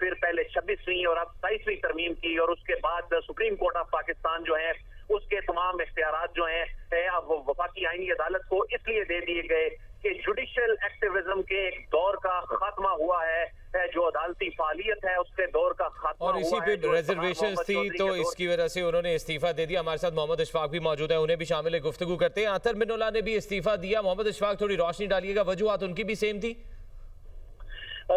फिर पहले 26वीं और अब 27वीं तरमीम की, और उसके बाद सुप्रीम कोर्ट ऑफ पाकिस्तान जो है उसके तमाम इख्तियारात जो हैं अब वो वफाकी आईनी अदालत को इसलिए दे दिए गए कि जुडिशल एक्टिविज्म के एक दौर का खात्मा हुआ है, जो अदालती फालियत है उसके दौर का खात्मा और इसी पे रिजर्वेशन थी तो इसकी वजह से उन्होंने इस्तीफा दे दिया। हमारे साथ मोहम्मद इशफाक भी मौजूद है, उन्हें भी शामिल गुफ्तगू करते हैं। अतर मिनुल्लाह ने भी इस्तीफा दिया। मोहम्मद इशफाक थोड़ी रोशनी डालिएगा, वजूहात उनकी भी सेम थी?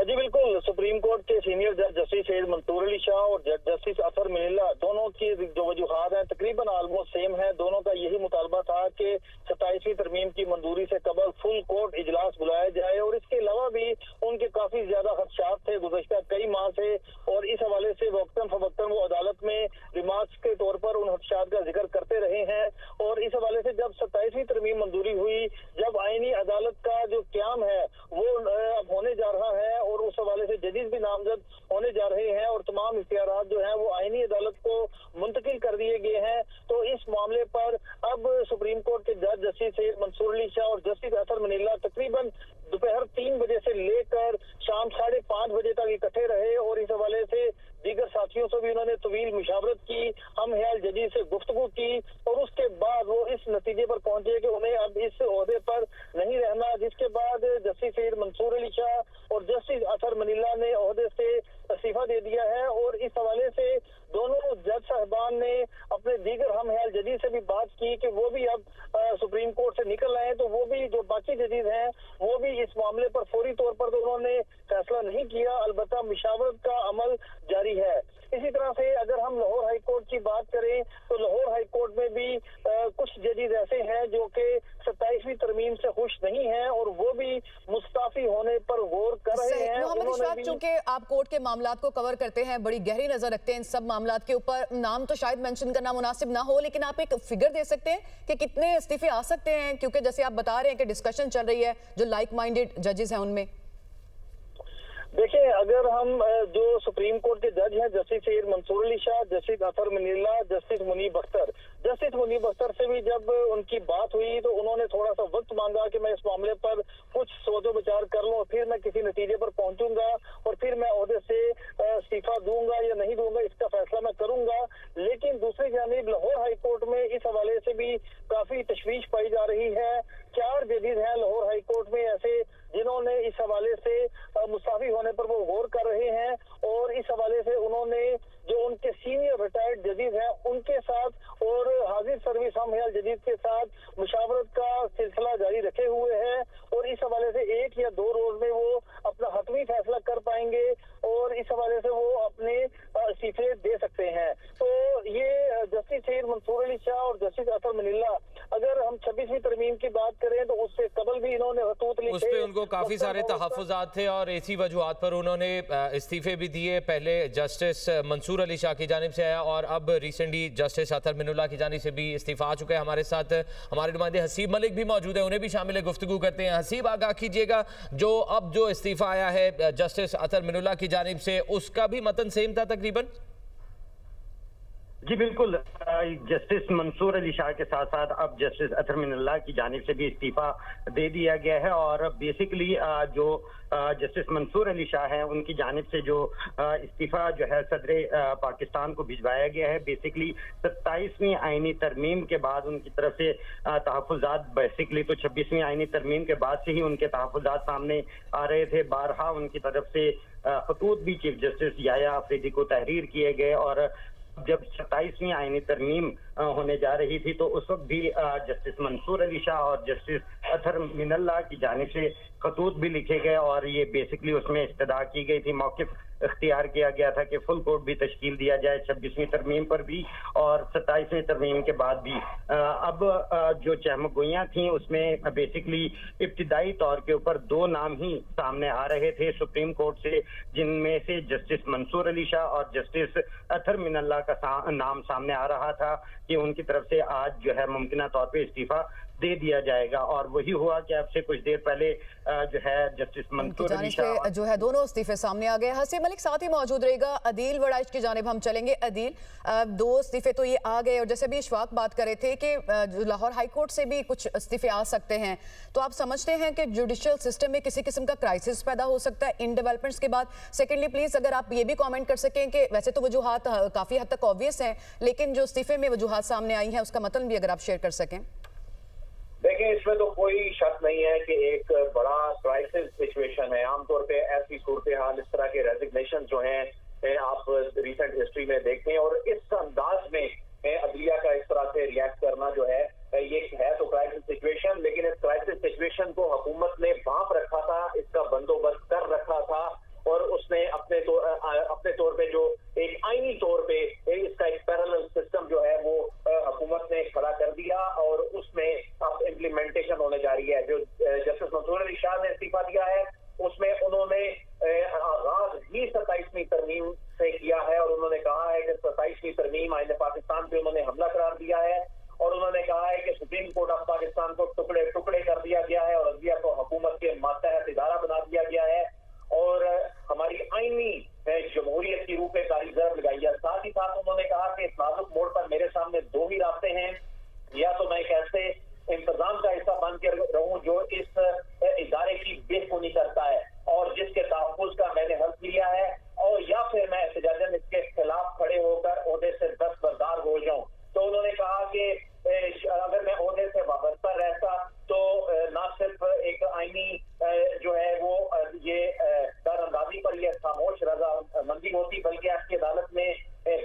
जी बिल्कुल, सुप्रीम कोर्ट के सीनियर जज जस्टिस सैयद मंसूर अली शाह और जज जस्टिस अतर मिनुल्लाह दोनों की जो वजूहात हैं तकरीबन ऑलमोस्ट सेम है। दोनों का यही मुतालबा था कि 27वीं तरमीम की मंजूरी से कबल फुल कोर्ट इजलास बुलाया जाए, और इसके अलावा भी उनके काफी ज्यादा खदशात थे गुज़श्ता कई माह से, और इस हवाले से वक्तन फवक्तन वो अदालत में रिमार्क्स के तौर पर उन खदशात का जिक्र करते रहे हैं। और इस हवाले से जब 27वीं तरमीम मंजूरी हुई, जब आईनी अदालत का जो क्याम है वो अब होने जा रहा है और उस हवाले से जजेस भी नामजद होने जा रहे हैं और तमाम इख्तियारात जो हैं वो आईनी अदालत को मुंतकिल कर दिए गए हैं, तो इस मामले पर अब सुप्रीम कोर्ट के जज जस्टिस सैयद मंसूर अली शाह और जस्टिस अतर मिनुल्लाह तकरीबन दोपहर 3 बजे से लेकर शाम 5:30 बजे तक इकट्ठे रहे, और इस हवाले से दीगर साथियों से भी उन्होंने तवील मुशावरत की, हम ख्याल जजी से गुफ्तगू की, और उसके बाद वो इस नतीजे पर पहुंचे कि उन्हें अब इस ओहदे पर नहीं रहना, जिसके बाद जस्टिस सैयद मंसूर अली शाह और जस्टिस अतर मिनुल्लाह ने ओहदे से इस्तीफा दे दिया है। और इस हवाले से दोनों जज साहबान ने अपने दीगर हम ख्याल जजी से भी बात की कि वो भी अब सुप्रीम कोर्ट से निकल आए, तो वो भी जो बाकी जजीज हैं वो भी इस मामले पर फौरी तौर पर तो उन्होंने फैसला नहीं किया, अलबत्ता मुशावरत का अमल जारी है। इसी तरह से अगर हम लाहौर हाई कोर्ट की बात करें तो लाहौर हाई कोर्ट में भी कुछ जजेस ऐसे हैं जो कि 27वीं तरमीम से खुश नहीं हैं और वो भी मुस्ताफी होने पर गौर कर रहे हैं। मोहम्मद इशफाक, चूंकि आप कोर्ट के मामलात को कवर करते हैं, बड़ी गहरी नजर रखते हैं इन सब मामलात के ऊपर, नाम तो शायद मेंशन करना मुनासिब ना हो, लेकिन आप एक फिगर दे सकते हैं कि कितने इस्तीफे आ सकते हैं, क्योंकि जैसे आप बता रहे हैं कि डिस्कशन चल रही है जो लाइक माइंडेड जजेस हैं उनमें। देखिए, अगर हम जो सुप्रीम कोर्ट के जज हैं जस्टिस सैयद मंसूर अली शाह, जस्टिस अतर मिनुल्लाह, जस्टिस मुनीब अख्तर से भी जब उनकी बात हुई तो उन्होंने थोड़ा सा वक्त मांगा कि मैं इस मामले पर कुछ सोचो विचार कर लूं, फिर मैं किसी नतीजे पर पहुंचूंगा और फिर मैं ओहदे से इस्तीफा दूंगा या नहीं दूंगा इसका फैसला मैं करूंगा। लेकिन दूसरी जानिब लाहौर हाई कोर्ट में इस हवाले से भी काफी तशवीश पाई जा रही है। 4 जजेस हैं लाहौर हाई कोर्ट में ऐसे जिन्होंने इस हवाले से मुस्ताफी होने पर वो गौर कर रहे हैं, और इस हवाले से उन्होंने जो उनके सीनियर रिटायर्ड जजेस हैं उनके साथ और हाजिर सर्विस हम ख्याल जजेस के साथ मुशावरत का सिलसिला जारी रखे हुए हैं, और इस हवाले से 1 या 2 रोज में वो अपना हतमी फैसला कर पाएंगे और इस हवाले से वो अपने इस्तीफे दे सकते हैं। तो ये जस्टिस सैयद मंसूर अली शाह और जस्टिस अतर मिनुल्लाह, अगर हम 26वीं तरमीम की बात करें तो उससे कबल भी इन्होंने खतूत लिखे, उस पे उनको काफी सारे तहफ़्फ़ुज़ात थे और इसी वजूहात पर उन्होंने इस्तीफे भी दिए। पहले जस्टिस मंसूर अली शाह की जानिब से आया और अब रिसेंटली जस्टिस अतर मिनुल्लाह की जानिब से भी इस्तीफा आ चुका है। हमारे साथ हमारे नुमाइंदे हसीब मलिक भी मौजूद है, उन्हें भी शामिल गुफ्तगू करते हैं। हसीब, आगाह कीजिएगा, जो इस्तीफा आया है जस्टिस अतर मिनुल्लाह की जानिब से, उसका भी मतन सेम था तकरीबन? जी बिल्कुल, जस्टिस मंसूर अली शाह के साथ साथ अब जस्टिस अतर मिनुल्लाह की जानिब से भी इस्तीफा दे दिया गया है, और बेसिकली जो जस्टिस मंसूर अली शाह हैं उनकी जानिब से जो इस्तीफा जो है सदर पाकिस्तान को भिजवाया गया है। बेसिकली 27वीं आईनी तरमीम के बाद उनकी तरफ से तहफ़्फ़ुज़ात, बेसिकली तो 26वीं आईनी तरमीम के बाद से ही उनके तहफ़्फ़ुज़ात सामने आ रहे थे। बारहा उनकी तरफ से खतूत भी चीफ जस्टिस याया अफरीदी को तहरीर किए गए, और जब 27वीं आईनी तरमीम होने जा रही थी तो उस वक्त भी जस्टिस मंसूर अली शाह और जस्टिस अतर मिनुल्लाह की जानिब से खतूत भी लिखे गए, और ये बेसिकली उसमें इस्तदा की गई थी, मौक़िफ़ इख्तियार किया गया था कि फुल कोर्ट भी तश्कील दिया जाए 26वीं तरमीम पर भी और 27वीं तरमीम के बाद भी। अब जो चहमगोइयाँ थी उसमें बेसिकली इब्तिदाई तौर के ऊपर 2 नाम ही सामने आ रहे थे सुप्रीम कोर्ट से, जिनमें से जस्टिस मंसूर अली शाह और जस्टिस अतर मिनुल्लाह का नाम सामने आ रहा था कि उनकी तरफ से आज जो है मुमकिना तौर पर इस्तीफा दे दिया जाएगा, और वही वही हुआ कि आपसे कुछ देर पहले जो है जस्टिस मंसूर अली शाह जो है दोनों इस्तीफे सामने आ गए। हसीब मलिक साथ ही मौजूद रहेगा। अदील वड़ाइच की जानिब हम चलेंगे। अदील, दो इस्तीफे तो ये आ गए और जैसे भी इशफाक बात कर रहे थे कि लाहौर हाई कोर्ट से भी कुछ इस्तीफे आ सकते हैं, तो आप समझते हैं कि जुडिशियल सिस्टम में किसी किस्म का क्राइसिस पैदा हो सकता है इन डेवलपमेंट्स के बाद? सेकेंडली प्लीज अगर आप ये भी कॉमेंट कर सकें कि वैसे तो वजूहात काफी हद तक ऑब्वियस हैं, लेकिन जो इस्तीफे में वजूहात सामने आई हैं उसका मतलब भी अगर आप शेयर कर सकें। देखिए, इसमें तो कोई शक नहीं है कि एक बड़ा क्राइसिस सिचुएशन है। आमतौर पे ऐसी सूरत हाल, इस तरह के रेजिग्नेशन जो हैं आप रिसेंट हिस्ट्री में देखें, और इस अंदाज में अदलिया का इस तरह से रिएक्ट करना जो है ये है तो क्राइसिस सिचुएशन। लेकिन इस क्राइसिस सिचुएशन को हुकूमत ने भांप रखा था, इसका बंदोबस्त कर रखा था, और उसने अपने तौर पे जो एक आईनी तौर पे इसका एक पैरेलल सिस्टम जो है वो हुकूमत ने खड़ा कर दिया, और उसमें अब इम्प्लीमेंटेशन होने जा रही है। जो जस्टिस मंसूर अली शाह ने इस्तीफा दिया है उसमें उन्होंने आगाज ही 27वीं तरमीम से किया है, और उन्होंने कहा है कि 27वीं तरमीम आईन पाकिस्तान पे उन्होंने हमला करार दिया है, और उन्होंने कहा है कि सुप्रीम कोर्ट ऑफ पाकिस्तान को टुकड़े टुकड़े कर दिया गया है और अदलिया को हुकूमत के मातहत इदारा बना दिया गया है, और हमारी आईनी जमहूरियत की रूह पे कारी जरब लगाई है। साथ ही साथ उन्होंने कहा कि इस नाजुक मोड़ पर मेरे सामने दो ही रास्ते हैं, या तो मैं एक ऐसे इंतजाम का हिस्सा बन के रहूं जो इस इदारे की बेखुनी करता है और जिसके तहफ्फुज़ का मैंने हल्फ लिया है, और या फिर मैं एहतजाजन इसके खिलाफ खड़े होकर ओहदे से दस्तबरदार हो जाऊं। तो उन्होंने कहा कि अगर मैं ओहदे से वाबस्ता रहता तो ना सिर्फ एक आईनी जो है वो ये दरअंदाजी पर यह खामोश रजामंदी होती, बल्कि आपकी अदालत में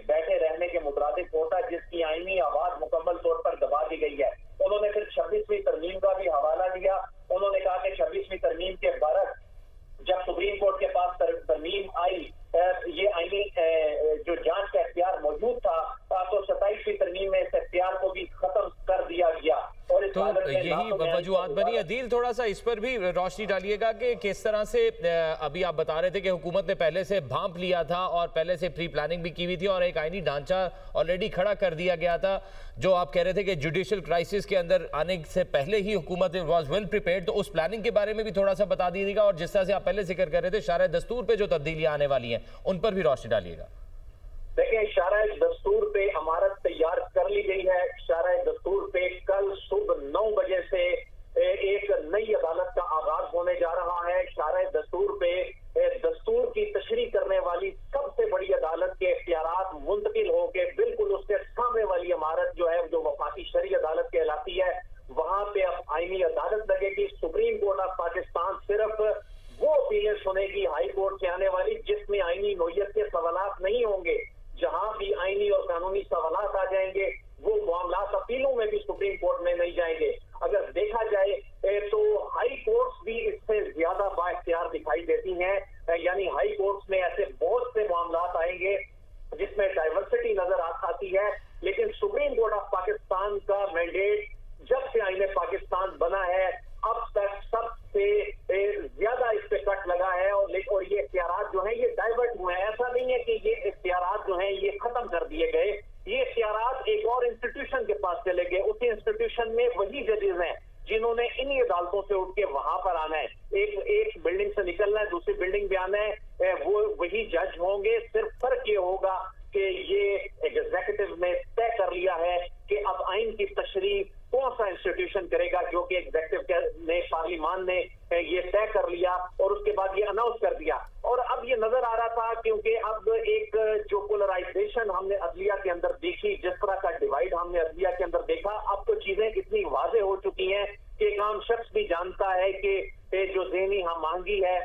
बैठे रहने के मुतरादिफ होता, जिसकी आईनी आवाज मुकम्मल तौर पर दबा दी गई है। उन्होंने फिर 26वीं तरमीम का भी हवाला दिया। उन्होंने कहा कि 26वीं तरमीम के बरक जब सुप्रीम कोर्ट के पास तरमीम आई, ये आईनी जो जांच का इख्तियार मौजूद था, तो 27वीं तरमीम में इस इख्तियार को भी खत्म कर दिया गया, और इस तो यही वजूहात बनी। अदील, थोड़ा सा इस पर भी रोशनी डालिएगा कि किस तरह से अभी आप बता रहे थे कि हुकूमत ने पहले से भांप लिया था और पहले से प्री प्लानिंग भी की हुई थी और एक आईनी ढांचा ऑलरेडी खड़ा कर दिया गया था, जो आप कह रहे थे कि जुडिशियल क्राइसिस के अंदर आने से पहले ही हुकूमत वाज वेल प्रिपेयर्ड, तो उस प्लानिंग के बारे में भी थोड़ा सा बता दीजिएगा, और जिस तरह से आप पहले जिक्र कर रहे थे शारा दस्तूर पे जो तब्दीलियां आने वाली हैं उन पर भी रोशनी डालिएगा। देखिए, शारा दस्तूर पे इमारत तैयार कर ली गई है। शारा दस्तूर पे कल सुबह 9 बजे से एक नई अदालत का आगाज होने जा रहा है। शारा दस्तूर पे दस्तूर की तशरीह करने वाली सबसे बड़ी अदालत के इख्तियारात मुंतकिल होके बिल्कुल उसके सामने वाली इमारत जो है, जो वफाकी शरी अदालत कहलाती है, वहां पे अब आईनी अदालत लगेगी। सुप्रीम कोर्ट ऑफ पाकिस्तान सिर्फ वो अपीलें सुनेगी हाई कोर्ट से आने वाली जिसमें आईनी नोयत के सवालात नहीं होंगे। जहां भी आईनी और कानूनी सवालात आ जाएंगे वो मामलात अपीलों में भी सुप्रीम कोर्ट में नहीं जाएंगे। अगर देखा जाए तो हाई कोर्ट्स भी इससे ज्यादा बाइख्तियार दिखाई देती हैं, यानी हाई कोर्ट्स में ऐसे बहुत से मामलात आएंगे जिसमें डाइवर्सिटी नजर आती है, लेकिन सुप्रीम कोर्ट ऑफ पाकिस्तान का मैंडेट जब से आईने पाकिस्तान बना है अब तक सबसे ज्यादा इस पे कट लगा है, और ये इख्तियारात जो हैं ये डाइवर्ट हुए हैं। ऐसा नहीं है कि ये इख्तियारात जो हैं ये खत्म कर दिए गए, ये इख्तियारात एक और इंस्टीट्यूशन के पास चले गए। उसी इंस्टीट्यूशन में वही जजेस हैं जिन्होंने इन्हीं अदालतों से उठ के वहां पर आना है, एक बिल्डिंग से निकलना है, दूसरी बिल्डिंग में आना है, वो वही जज होंगे। सिर्फ फर्क ये होगा कि ये एग्जीक्यूटिव ने तय कर लिया है कि अब आइन की तशरीह कौन सा इंस्टीट्यूशन करेगा, जो कि एग्जीक्यूटिव ने पार्लिमान ने ये तय कर लिया और उसके बाद ये अनाउंस कर दिया। और अब ये नजर आ रहा था क्योंकि अब एक जो पोलराइजेशन हमने अदलिया के अंदर देखी, जिस तरह का डिवाइड हमने अदलिया के अंदर देखा, अब तो चीजें इतनी वाज़ेह हो चुकी हैं कि एक आम शख्स भी जानता है कि जो ज़हनी हम-आहंगी है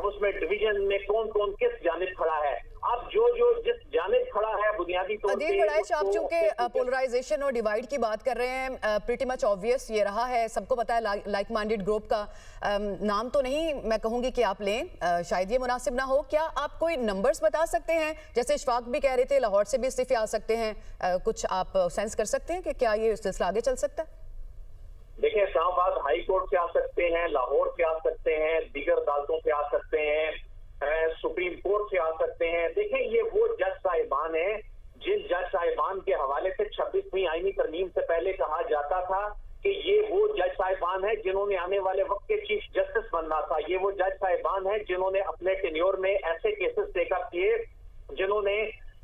उसमें डिवीजन में कौन कौन किस जानिब खड़ा है। अब जो जिस जानिब खड़ा है बुनियादी तौर पे, आप चूंकि पोलराइजेशन और डिवाइड की बात कर रहे हैं, प्रीटी मच ऑब्वियस ये रहा है, सबको पता है लाइक माइंडेड ग्रुप का नाम तो नहीं मैं कहूंगी कि आप लें, शायद ये मुनासिब ना हो। क्या आप कोई नंबर्स बता सकते हैं? जैसे इशफाक भी कह रहे थे लाहौर से भी इस्तीफे आ सकते हैं, कुछ आप सेंस कर सकते हैं कि क्या ये सिलसिला आगे चल सकता है? देखिए, इस्लामाबाद हाई कोर्ट से आ सकते हैं, लाहौर से आ सकते हैं, दीगर अदालतों से आ सकते हैं, सुप्रीम कोर्ट से आ सकते हैं। देखिए, ये वो जज साहिबान हैं जिन जज साहिबान के हवाले से 26वीं आईनी तरमीम से पहले कहा जाता था कि ये वो जज साहिबान हैं जिन्होंने जिन्होंने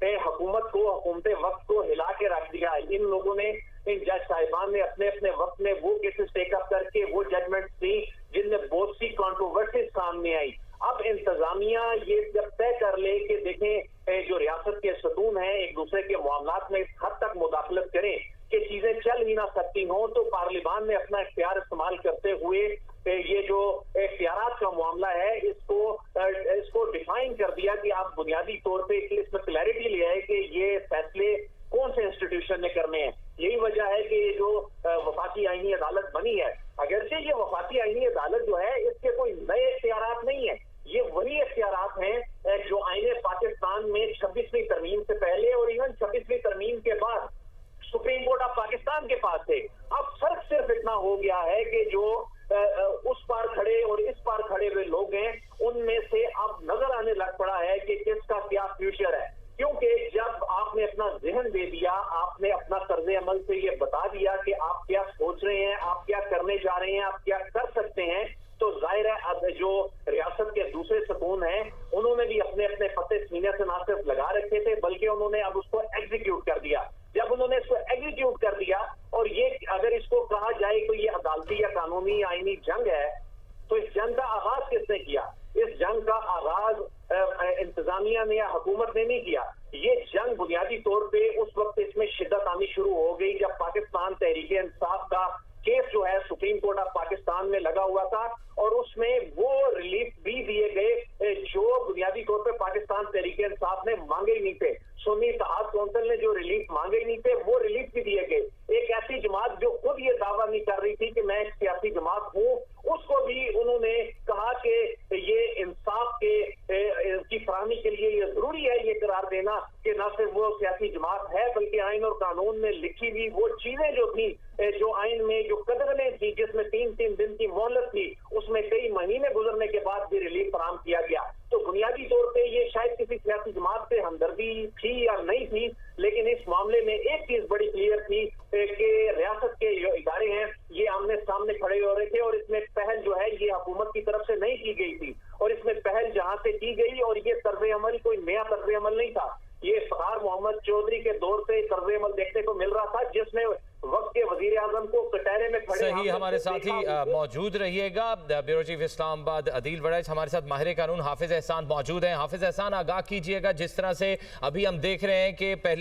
हुकूमत को, हुकूमत वक्त को हिला के रख दिया। इन लोगों ने, इन जज साहिबान ने अपने अपने वक्त में वो केसेस टेकअप करके वो जजमेंट दी जिनमें बहुत सी कंट्रोवर्सीज सामने आई। अब इंतजामिया ये जब तय कर ले कि देखें जो रियासत के सतून हैं एक दूसरे के मामलात में इस हद तक मुदाखलत करें कि चीजें चल ही ना सकती हों, तो पार्लियामान ने अपना इख्तियार इस्तेमाल करते हुए ये जो इख्तियारात का मामला है इसको डिफाइन कर दिया कि आप बुनियादी तौर पे इसमें क्लैरिटी ले आए कि ये फैसले कौन से इंस्टीट्यूशन ने करने हैं। यही वजह है कि ये जो वफाकी आईनी अदालत बनी है, अगरचे ये वफाकी आईनी अदालत जो है इसके कोई नए इख्तियारात नहीं है, ये वही इख्तियारात हैं जो आईने पाकिस्तान में 26वीं तरमीम से पहले और इवन 26वीं तरमीम के बाद सुप्रीम कोर्ट ऑफ पाकिस्तान के पास थे। अब फर्क सिर्फ इतना हो गया है कि जो उस पार खड़े और इस पार खड़े हुए लोग हैं उनमें से अब नजर आने लग पड़ा है कि किसका क्या फ्यूचर है, क्योंकि जब आपने अपना जहन दे दिया, आपने अपना तर्ज अमल से ये बता दिया कि आप क्या सोच रहे हैं, आप क्या करने जा रहे हैं, आप क्या कर सकते हैं, तो जाहिर है अब जो रियासत के दूसरे सतून हैं उन्होंने भी अपने अपने पत्ते सीने से ना सिर्फ लगा रखे थे बल्कि उन्होंने अब उसको एग्जीक्यूट कर दिया। जब उन्होंने इसको एग्जीक्यूट कर दिया और ये अगर इसको कहा जाए कि ये अदालती या कानूनी आईनी जंग है, तो इस जंग का आगाज किसने किया? इस जंग का आगाज इंतजामिया ने या हुकूमत ने नहीं किया। ये जंग बुनियादी तौर पे उस वक्त इसमें शिद्दत आनी शुरू हो गई जब पाकिस्तान तहरीक इंसाफ का केस जो है सुप्रीम कोर्ट ऑफ पाकिस्तान में लगा हुआ था और उसमें वो रिलीफ भी दिए गए जो बुनियादी तौर पे पाकिस्तान तहरीक इंसाफ ने मांगे ही नहीं थे। सुन्नी इत्तेहाद काउंसिल ने जो रिलीफ मांगे ही नहीं थे वो रिलीफ भी दिए गए। एक ऐसी जमात जो खुद ये दावा नहीं कर रही थी कि मैं एक सियासी जमात हूँ, उसको भी उन्होंने कहा कि ये इंसाफ की फराहमी के लिए ये जरूरी है ये करार देना कि न सिर्फ वो सियासी जमात है बल्कि आइन और कानून में लिखी हुई वो चीजें जो थी, जो आइन में जो कदरें थी जिसमें 3-3 दिन की मोहलत थी, उसमें कई महीने गुजरने के बाद भी रिलीफ फराहम किया गया। तो बुनियादी तौर पे ये शायद किसी सियासी जमात से हमदर्दी थी या नहीं थी, लेकिन इस मामले में एक चीज बड़ी क्लियर थी कि रियासत के जो इदारे हैं ये आमने सामने खड़े हो रहे थे और इसमें पहल जो है ये हुकूमत की तरफ से नहीं की गई थी और इसमें पहल जहां से की गई और ये तर्ज अमल कोई नया तर्ज अमल नहीं था, ये इफ्तिखार मोहम्मद चौधरी के दौर से तर्ज अमल देखने को मिल रहा था जिसमें वक्त के वजीर आजम को कटहरे में खड़े सही हमारे साथ ही मौजूद रहिएगा। ब्यूरो चीफ इस्लामाबाद अदील वड़ैच, हमारे साथ माहिर कानून हाफिज एहसान मौजूद हैं। हाफिज एहसान, आगाह कीजिएगा, जिस तरह से अभी हम देख रहे हैं कि पहले